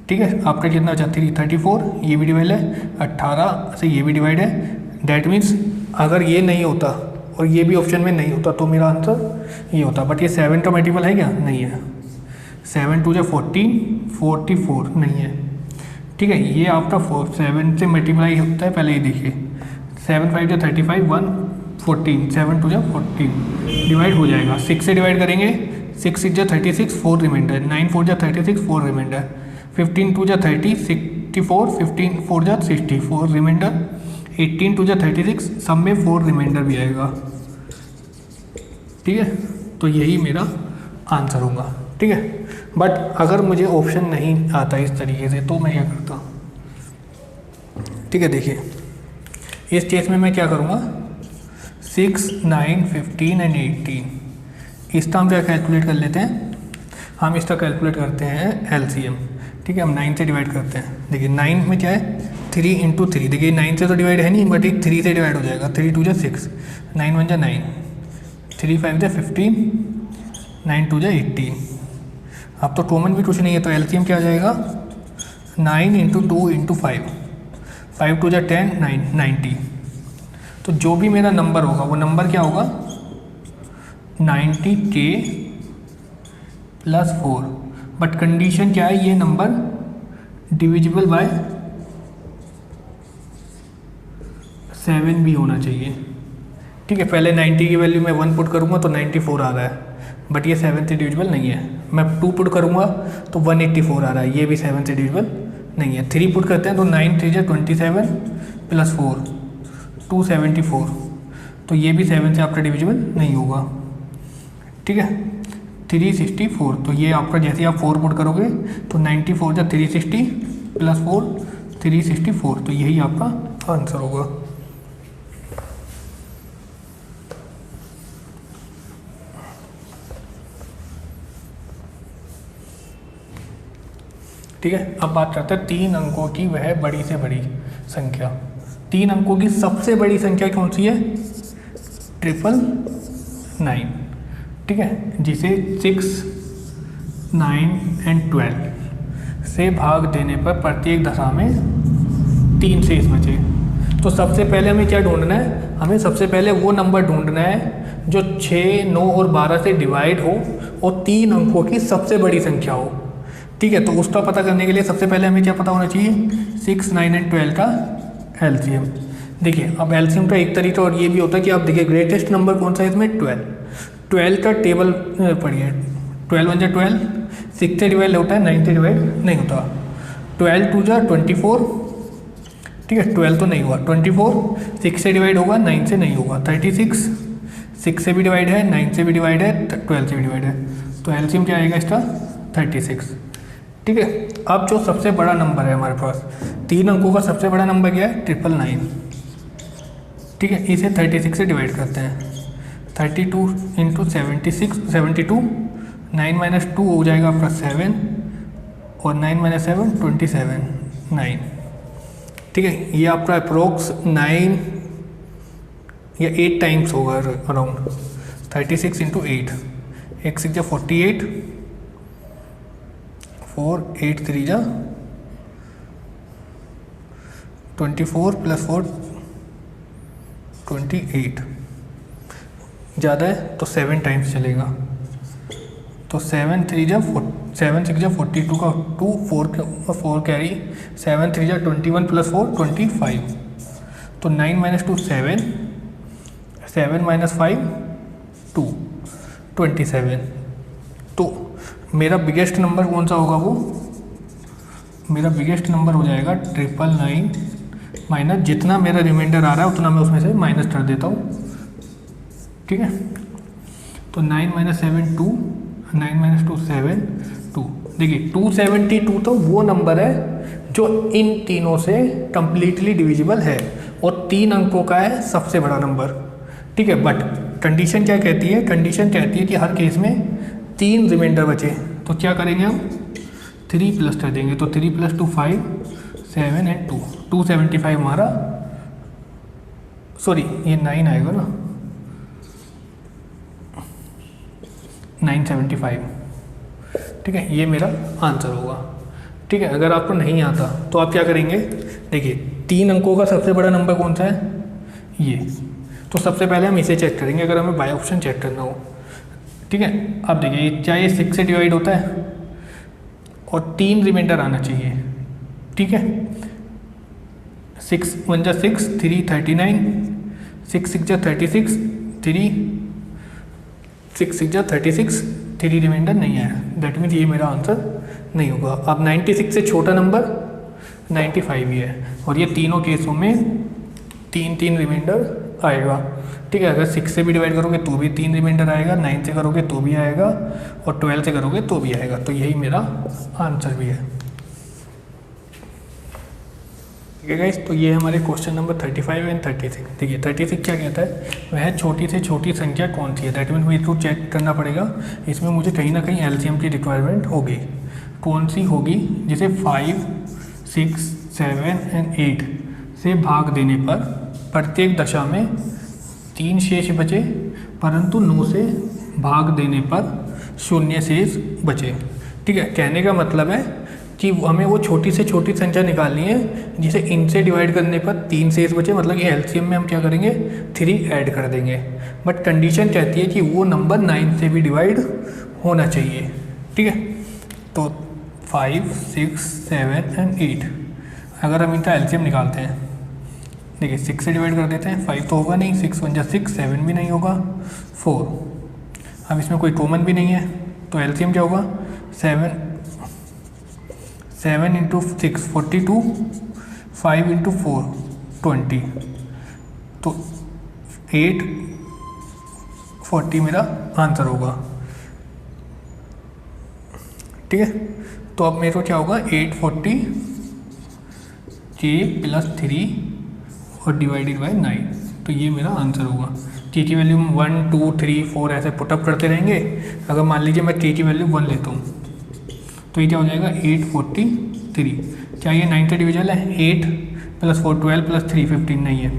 ठीक है, आपका कितना बचा? 3 34, ये भी डिवाइड है, 18 से ये भी डिवाइड है। डैट मीन्स अगर ये नहीं होता और ये भी ऑप्शन में नहीं होता तो मेरा आंसर ये होता। बट ये 7 का मल्टीपल है क्या? नहीं है। 7 2 जा 14, 44 नहीं है। ठीक है, ये आपका 7 से मल्टीप्लाई होता है, पहले ये देखिए, 7 5 जा 35, 1 14, 7 2 जा 14 डिवाइड हो जाएगा। 6 से डिवाइड करेंगे, 6 6 जा 36, 4 रिमाइंडर, 9 4 जा 36, 4 रिमाइंडर, 15 2 जा 30, 64, 15 4 जा 60, 4 रिमाइंडर, 18 2 जा 36, सब में 4 रिमाइंडर भी आएगा। ठीक है, तो यही मेरा आंसर होगा। ठीक है, बट अगर मुझे ऑप्शन नहीं आता इस तरीके से तो मैं क्या करता? ठीक है, देखिए इस केस में मैं क्या करूँगा, 6 9 15 एंड 18 इसका हम क्या कैलकुलेट कर लेते हैं, हम इसका कैलकुलेट करते हैं LCM। ठीक है, हम 9 से डिवाइड करते हैं। देखिए 9 में क्या है, 3 × 3, देखिए 9 से तो डिवाइड है नहीं, बट एक 3 से डिवाइड हो जाएगा, 3 2 जा 6, 9 1 जा 9, 3 5 जा 15, 9 2 जा 18। अब तो कॉमन भी कुछ नहीं है, तो LCM क्या आ जाएगा, 9 × 2 × 5, 5 2 जा 10, 90। तो जो भी मेरा नंबर होगा वो नंबर क्या होगा, 90K + 4। बट कंडीशन क्या है, ये नंबर डिविजिबल बाय 7 भी होना चाहिए। ठीक है, पहले 90 की वैल्यू में 1 पुट करूँगा तो 94 आ रहा है, बट ये 7 से डिविजिबल नहीं है। मैं 2 पुट करूँगा तो 184 आ रहा है, ये भी 7 से डिविजिबल नहीं है। 3 पुट करते हैं तो 9 3 जा 27 + 4 274, तो ये भी 7 से आपका डिविजिबल नहीं होगा। ठीक है, 364, तो ये आपका जैसे आप 4 पुट करोगे तो 94 जा 360 + 4 364, तो यही आपका आंसर होगा। ठीक है, अब बात करते हैं 3 अंकों की वह बड़ी से बड़ी संख्या। 3 अंकों की सबसे बड़ी संख्या कौन सी है, 999। ठीक है, जिसे 6 9 एंड 12 से भाग देने पर प्रत्येक दशा में 3 शेष बचे। तो सबसे पहले हमें क्या ढूंढना है, हमें सबसे पहले वो नंबर ढूंढना है जो 6 9 और 12 से डिवाइड हो और 3 अंकों की सबसे बड़ी संख्या हो। ठीक है, तो उसका पता करने के लिए सबसे पहले हमें क्या पता होना चाहिए, 6 9 एंड 12 का LCM। देखिए अब LCM का एक तरीका और ये भी होता है कि आप देखिए ग्रेटेस्ट नंबर कौन सा है इसमें, 12 का टेबल पढ़िए, 12 1 जा 12, 6 से डिवाइड होता है, 9 से डिवाइड नहीं होता। 12 2 जा 24, ठीक है 12 तो नहीं हुआ, 24 6 से डिवाइड होगा, 9 से नहीं होगा, 36 6 से भी डिवाइड है, 9 से भी डिवाइड है, 12 से भी डिवाइड है, तो LCM क्या आएगा इसका, 36। ठीक है, अब जो सबसे बड़ा नंबर है हमारे पास 3 अंकों का सबसे बड़ा नंबर क्या है, 999। ठीक है, इसे 36 से डिवाइड करते हैं, 32 × 76 72, 9 - 2 हो जाएगा आपका 7 और 9 - 7 27 9। ठीक है, ये आपका अप्रोक्स 9 या 8 टाइम्स होगा अराउंड 36 इंटू 8, 1 6 जा 48, 4 8 3 जा 24 प्लस 4 28, ज़्यादा है तो 7 टाइम्स चलेगा। तो 7 3 जा 7 6 जा 42 का 2, 4 कैरी, 7 3 जा 21 प्लस 4 25, तो 9 माइनस 2 7, 7 माइनस 5 2, 27। तो मेरा बिगेस्ट नंबर कौन सा होगा? वो मेरा बिगेस्ट नंबर हो जाएगा 999 माइनस जितना मेरा रिमाइंडर आ रहा है उतना मैं उसमें से माइनस कर देता हूँ, ठीक है। तो 9 माइनस 7 2, 9 माइनस 2 7 2। देखिए 272 तो वो नंबर है जो इन तीनों से कंप्लीटली डिविजिबल है और 3 अंकों का है सबसे बड़ा नंबर, ठीक है। बट कंडीशन क्या कहती है? कंडीशन कहती है कि हर केस में 3 रिमाइंडर बचे, तो क्या करेंगे हम? 3 प्लस कर देंगे। तो 3 प्लस 2 5, 7 एंड 2, 275 हमारा, सॉरी ये 9 आएगा ना, 975, ठीक है। ये मेरा आंसर होगा, ठीक है। अगर आपको नहीं आता तो आप क्या करेंगे? देखिए 3 अंकों का सबसे बड़ा नंबर कौन सा है? ये। तो सबसे पहले हम इसे चेक करेंगे अगर हमें बाय ऑप्शन चेक करना हो, ठीक है। अब देखिए क्या ये 6 से डिवाइड होता है और 3 रिमाइंडर आना चाहिए, ठीक है। 6 1 जा 6, 3 39, 6 6 जा 36, 3 6 6 जा 36, 3 रिमाइंडर नहीं आया, दैट मीन्स ये मेरा आंसर नहीं होगा। अब 96 से छोटा नंबर 95 ही है और ये तीनों केसों में 3 रिमाइंडर आएगा, ठीक है। अगर 6 से भी डिवाइड करोगे तो भी 3 रिमाइंडर आएगा, 9 से करोगे तो भी आएगा और 12 से करोगे तो भी आएगा, तो यही मेरा आंसर भी है, ठीक है गाइस। तो ये हमारे क्वेश्चन नंबर 35 एंड 36। देखिए 36 क्या कहता है? वह छोटी से छोटी संख्या कौन सी है? दैट मीन मुझे तो चेक करना पड़ेगा, इसमें मुझे कहीं ना कहीं एलसीएम की रिक्वायरमेंट होगी। कौन सी होगी? जिसे 5 6 7 एंड 8 से भाग देने पर प्रत्येक दशा में 3 शेष बचे, परंतु 9 से भाग देने पर 0 शेष बचे, ठीक है। कहने का मतलब है कि हमें वो छोटी से छोटी संख्या निकालनी है जिसे इनसे डिवाइड करने पर 3 शेष बचे, मतलब ये एलसीएम में हम क्या करेंगे? 3 ऐड कर देंगे। बट कंडीशन कहती है कि वो नंबर 9 से भी डिवाइड होना चाहिए, ठीक है। तो 5 6 7 एंड 8 अगर हम इनका एलसीएम निकालते हैं, देखिए 6 से डिवाइड कर देते हैं, 5 तो होगा नहीं, 6 1 जा 6, 7 भी नहीं होगा, 4। अब इसमें कोई कॉमन भी नहीं है तो एलसीएम क्या होगा? 7 इंटू 6 42, 5 इंटू 4 20, तो 8 40 मेरा आंसर होगा, ठीक है। तो अब मेरे को क्या होगा? 840 K प्लस 3 और डिवाइडेड बाय 9, तो ये मेरा आंसर होगा। K की वैल्यू 1 2 3 4 ऐसे पुटअप करते रहेंगे। अगर मान लीजिए मैं K की वैल्यू 1 लेता हूँ तो ये क्या हो जाएगा? 843। क्या ये 9 से डिविजल है? 8 प्लस 4 12 प्लस 3 15 नहीं है।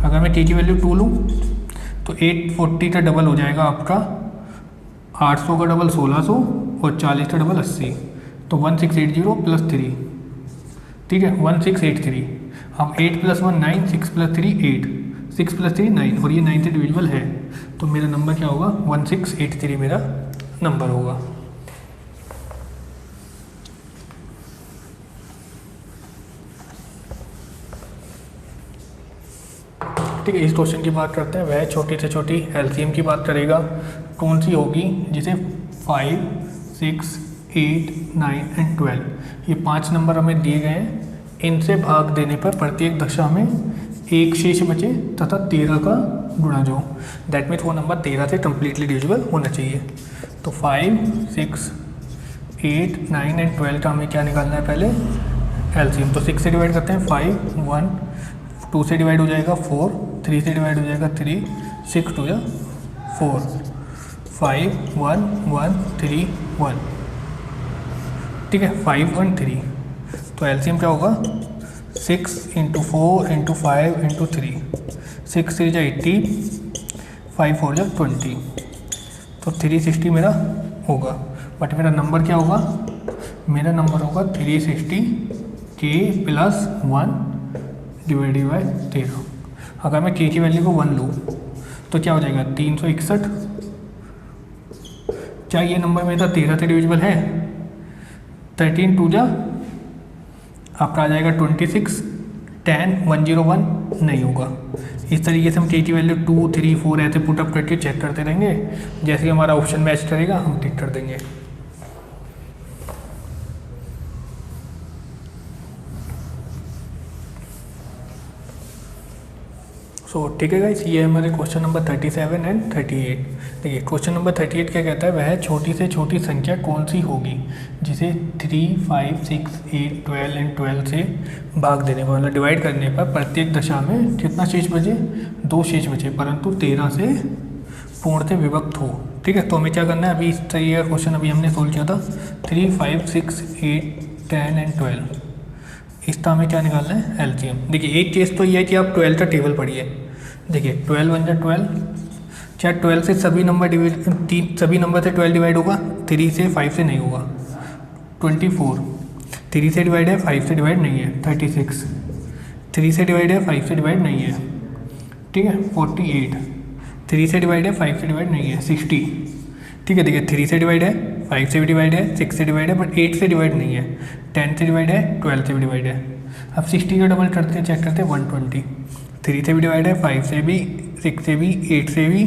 अगर मैं K की वैल्यू 2 लूँ तो 840 का डबल हो जाएगा आपका 800 का डबल 1600 और 40 का डबल 80, तो 1680 प्लस 3, ठीक है 1683। हम 8 प्लस 1 9, 6 प्लस 3 8, 6 प्लस 3 9 और ये 9 से डिविजिबल है, तो मेरा नंबर क्या होगा? 1683 मेरा नंबर होगा। ठीक है, इस क्वेश्चन की बात करते हैं। वह छोटी से छोटी एलसीएम की बात करेगा, कौन सी होगी? जिसे 5 6 8 9 एंड 12 ये 5 नंबर हमें दिए गए हैं, इनसे भाग देने पर प्रत्येक दशा में 1 शेष बचे तथा 13 का गुणा जो, दैट मीन्स वो नंबर 13 से कम्प्लीटली डिविजिबल होना चाहिए। तो 5 6 8 9 एंड 12 का हमें क्या निकालना है? पहले एलसीएम। तो 6 से डिवाइड करते हैं 5 1, 2 से डिवाइड हो जाएगा 4, 3 से डिवाइड हो जाएगा 3, 6 2 या 4, 5 1 1 3 1, ठीक है 5 1 3। तो एलसीएम क्या होगा? 6 इंटू 4 इंटू 5 इंटू 3, 6 3 जा 80, 5 4 जा 20, तो 360 मेरा होगा। बट मेरा नंबर क्या होगा, मेरा नंबर होगा 360 k प्लस 1 डिवाइडेड बाई 13। अगर मैं k की वैल्यू को 1 लूँ तो क्या हो जाएगा 361। क्या ये नंबर मेरा 13 से डिविजिबल है? 13 2 जा आपका आ जाएगा 26, 10 101 नहीं होगा। इस तरीके से हम k की वैल्यू 2 3 4 ऐसे पुटअप करके चेक करते रहेंगे। जैसे ही हमारा ऑप्शन मैच करेगा हम टिक कर देंगे। ठीक है गाइस, ये हमारे क्वेश्चन नंबर 37 एंड 38। देखिए क्वेश्चन नंबर 38 क्या कहता है, वह छोटी से छोटी संख्या कौन सी होगी जिसे 3 5 6 8 12 एंड 12 से भाग देने पर, मतलब डिवाइड करने पर प्रत्येक दशा में कितना शेष बचे, 2 शेष बचे, परंतु 13 से पूर्णतः विभक्त हो। ठीक है, तो हमें क्या करना है, अभी इस तरीके का क्वेश्चन अभी हमने सोल्व किया था। 3 5 6 8 10 एंड 12, इसका हमें क्या निकालना है, एलसीएम। देखिए एक चीज़ तो ये है कि आप 12 का टेबल पढ़िए। देखिए 12 1 जा 12, क्या 12 से सभी नंबर सभी नंबर से 12 डिवाइड होगा, 3 से 5 से नहीं होगा। 24 3 से डिवाइड है, 5 से डिवाइड नहीं है। 36 3 से डिवाइड है, 5 से डिवाइड नहीं है। ठीक है, 48 3 से डिवाइड है, 5 से डिवाइड नहीं है। 60, ठीक है, देखिए 3 से डिवाइड है, 5 से भी डिवाइड है, 6 से डिवाइड है, बट 8 से डिवाइड नहीं है। 10 से डिवाइड है, 12 से भी डिवाइड है। अब 60 का डबल करते हैं, चेक करते हैं, 120। 3 से भी डिवाइड है, 5 से भी, 6 से भी, 8 से भी,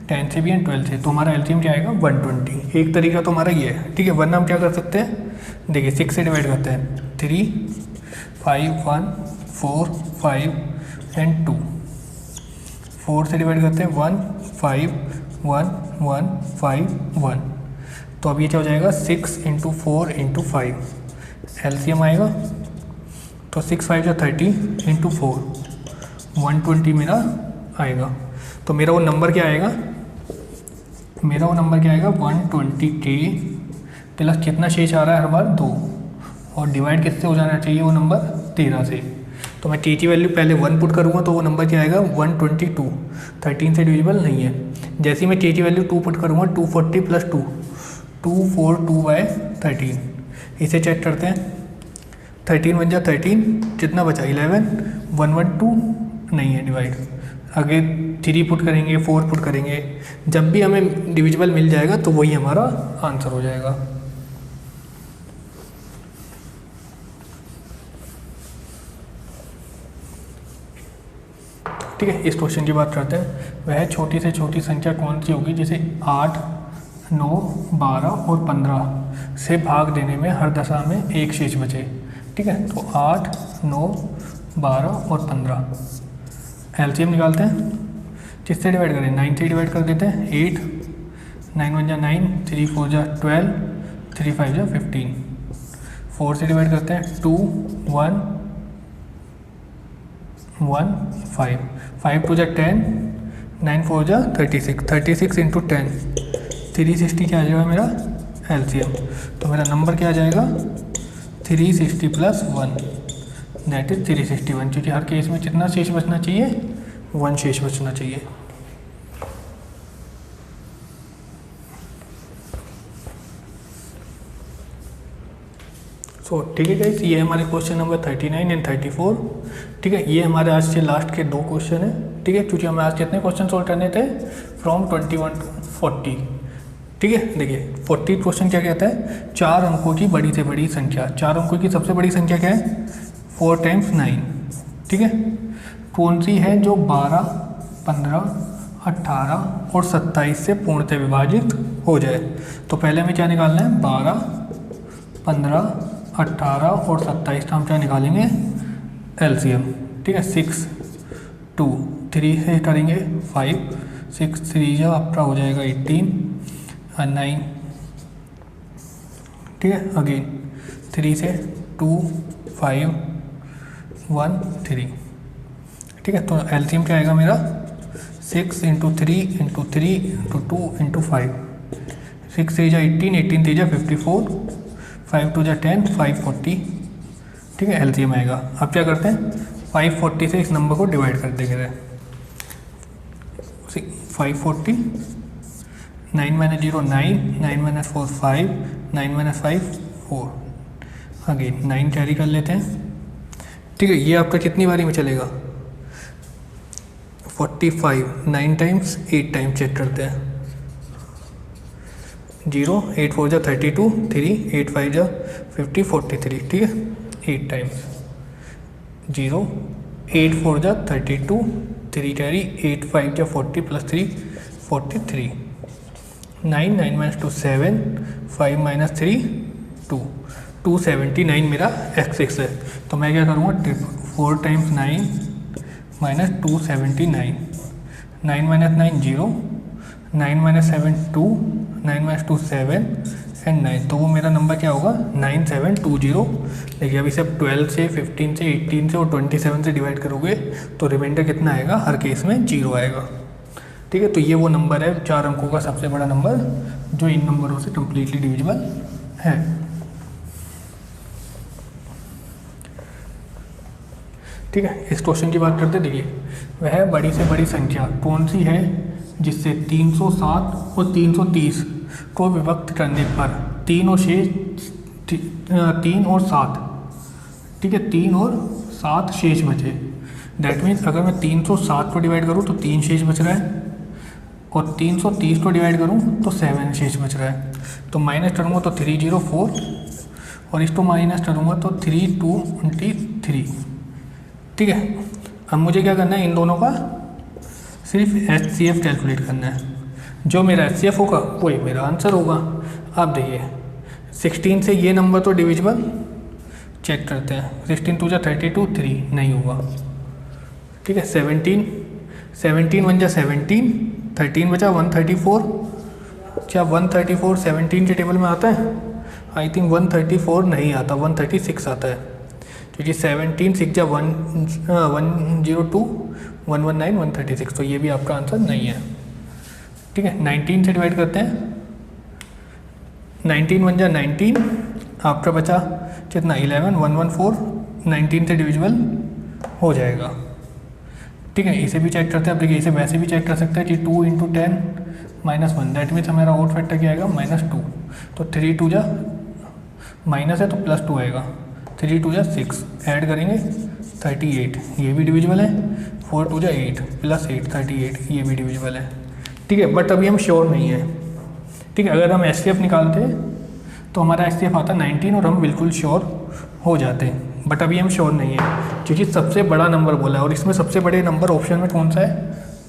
10 से भी एंड 12 से। तो हमारा एलसीएम क्या आएगा, 120। एक तरीका तो हमारा ये है। ठीक है, वरना हम क्या कर सकते हैं, देखिए 6 से डिवाइड करते हैं, 3 5 1 4 5 एंड 2। 4 से डिवाइड करते हैं, 1 5 1 1 5 1। तो अब ये क्या हो जाएगा, 6 इंटू 4 इंटू 5 एलसीएम आएगा। तो 6 5 जा 30 इंटू 4 120 मेरा आएगा। तो मेरा वो नंबर क्या आएगा, मेरा वो नंबर क्या आएगा, 120k प्लस कितना शेष आ रहा है हर बार, 2, और डिवाइड किससे हो जाना चाहिए वो नंबर, 13 से। तो मैं k की वैल्यू पहले 1 पुट करूँगा तो वो नंबर क्या आएगा, 122। 13 से डिविजिबल नहीं है। जैसे ही मैं k की वैल्यू 2 पुट करूँगा, 240 प्लस 2 242 बाय 13। इसे चेक करते हैं, 13 1 जा 13, कितना बचा, 11 112 नहीं है डिवाइड। आगे 3 पुट करेंगे, 4 पुट करेंगे, जब भी हमें डिविजिबल मिल जाएगा तो वही हमारा आंसर हो जाएगा। ठीक है, इस क्वेश्चन की बात करते हैं। वह छोटी से छोटी संख्या कौन सी होगी जिसे 8 9 12 और 15 से भाग देने में हर दशा में एक शेष बचे। ठीक है, तो 8 9 12 और 15 एलसीएम निकालते हैं। किससे डिवाइड करें, 9 से डिवाइड कर देते हैं, 8 9 1 जा 9, 3 4 जा 12, 3 5 जा 15। 4 से डिवाइड करते हैं, 2 1 1 5, 5 2 जा 10, 9 4 जा 36, 36 इंटू 10 360 क्या आ जाएगा मेरा एलसीएम। तो मेरा नंबर क्या आ जाएगा, 360 प्लस 1 दैट इज 361, क्योंकि हर केस में कितना शेष बचना चाहिए, 1 शेष बचना चाहिए। ठीक है गाइस, ये हमारे क्वेश्चन नंबर 39 एंड 34। ठीक है, ये हमारे आज के लास्ट के 2 क्वेश्चन है। ठीक है, क्योंकि हमें आज कितने क्वेश्चन सोल्व करने थे, फ्रॉम 21 टू 40। ठीक है, देखिए 40 क्वेश्चन क्या कहता है, 4 अंकों की बड़ी से बड़ी संख्या। 4 अंकों की सबसे बड़ी संख्या क्या है, 4 टाइम्स 9। ठीक है, कौन सी है जो 12 15 18 और 27 से पूर्णतः विभाजित हो जाए। तो पहले हमें क्या निकालना है, 12 15 18 और 27 का हम क्या निकालेंगे, एलसीएम। ठीक है, 6 2 3 से करेंगे 5 6 3 जो आपका हो जाएगा 18 और 9। ठीक है, अगेन 3 से 2 5 1 3। ठीक है, तो एलसीएम क्या आएगा मेरा, 6 इंटू 3 इंटू 3 इंटू 2 इंटू 5। 6 3 जा 18, 18 3 जा 54, 5 2 जा 10, 540। ठीक है, एलसीएम आएगा। अब क्या करते हैं, 540 से इस नंबर को डिवाइड कर देंगे। 540, 9 minus 0 9, 9 minus 4 5, 9 minus 5 4, again 9 carry कर लेते हैं। ठीक है, ये आपका कितनी बारी में चलेगा? 45, 9 टाइम्स 8 टाइम्स चेक करते हैं। 0, 8 4 जा 32, 3, 8 5 जा 50, 43। ठीक है, 8 टाइम्स। 0, 8 4 जा 32, 3 कैरी, 8 5 जा 40 प्लस 3 43। 9, 9 माइनस 2 7, 5 माइनस 3 2, 279 मेरा एक्सिस है। तो मैं क्या करूँगा? 4 times 9 minus 279, 9 minus 9 0, 9 minus 7 2, 9 minus 2 7 and 9। तो वो मेरा नंबर क्या होगा? 9720। देखिए अभी से 12 से 15 से 18 से और 27 से डिवाइड करोगे तो रिमाइंडर कितना आएगा? हर केस में 0 आएगा। ठीक है, तो ये वो नंबर है 4 अंकों का सबसे बड़ा नंबर जो इन नंबरों से कम्प्लीटली डिविजिबल है। ठीक है, इस क्वेश्चन की बात करते। देखिए वह बड़ी से बड़ी संख्या कौन सी है जिससे 307 और 330 को विभक्त करने पर 3 और 7, ठीक है, 3 और 7 शेष बचे। दैट मीन्स अगर मैं 307 को डिवाइड करूँ तो 3 शेष बच रहा है और 330 को डिवाइड करूँ तो 7 शेष बच रहा है। तो माइनस करूँगा तो 304 और इसको माइनस करूँगा तो 3223। ठीक है, अब मुझे क्या करना है? इन दोनों का सिर्फ HCF कैलकुलेट करना है। जो मेरा HCF होगा वही मेरा आंसर होगा। अब देखिए 16 से ये नंबर तो डिविजिबल चेक करते हैं। 16 2 जा 32, 3 नहीं होगा। ठीक है, 17 1 जा 17, 13 बचा 134। क्या 134 17 के टेबल में आता है? आई थिंक 134 नहीं आता, 136 आता है क्योंकि 17 6 जा 102, 119, 136। तो ये भी आपका आंसर नहीं है। ठीक है, 19 से डिवाइड करते हैं। 19 1 जा 19, आपका बचा कितना? 11, 114, 19 से डिविजिबल हो जाएगा। ठीक है, इसे भी चेक करते हैं। अब देखिए इसे वैसे भी चेक कर सकते हैं कि 2 × 10 -1, दैट मीन्स हमारा आउट फैक्टर क्या आएगा? -2। तो 3 2 जा माइनस है तो +2 आएगा। 3 2 जा 6, ऐड करेंगे 38, ये भी डिविजिबल है। 4 2 जा 8 + 8 38, ये भी डिविजिबल है। ठीक है, बट अभी हम श्योर नहीं है। ठीक है, अगर हम HCF निकालते तो हमारा HCF आता 19 और हम बिल्कुल श्योर हो जाते हैं। बट अभी हम श्योर नहीं है क्योंकि सबसे बड़ा नंबर बोला है और इसमें सबसे बड़े नंबर ऑप्शन में कौन सा है?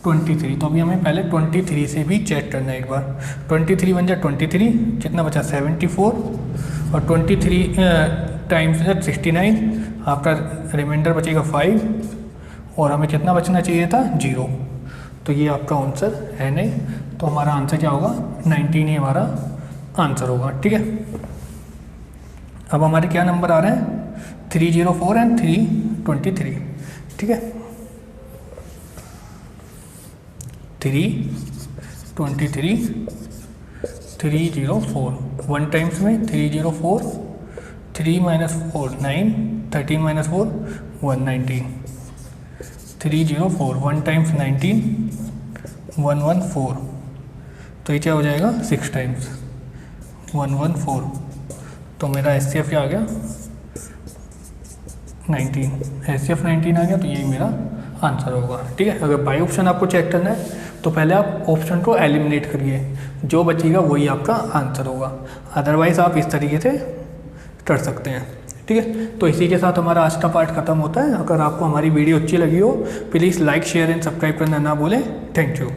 23। तो अभी हमें पहले 23 से भी चेक करना है एक बार। 23 1 जा 23, कितना बचा? 74 और 23 टाइम्स 69, आपका रिमाइंडर बचेगा 5 और हमें कितना बचना चाहिए था? 0। तो ये आपका आंसर है नहीं। तो हमारा आंसर क्या होगा? 19 ही हमारा आंसर होगा। ठीक है, अब हमारे क्या नंबर आ रहे हैं? 304 एंड 323। ठीक है, 323 304, 1 टाइम्स में 304, 3 - 4 9, 13 - 4 119, 304 1 टाइम्स 19 114। तो ये क्या हो जाएगा? 6 टाइम्स 114। तो मेरा HCF क्या आ गया? 19। HCF 19 आ गया तो यही मेरा आंसर होगा। ठीक है, अगर बाई ऑप्शन आपको चेक करना है तो पहले आप ऑप्शन को एलिमिनेट करिए, जो बचेगा वही आपका आंसर होगा। अदरवाइज आप इस तरीके से कर सकते हैं। ठीक है, तो इसी के साथ हमारा आज का पार्ट खत्म होता है। अगर आपको हमारी वीडियो अच्छी लगी हो please like share and subscribe करना ना भूलें। Thank you.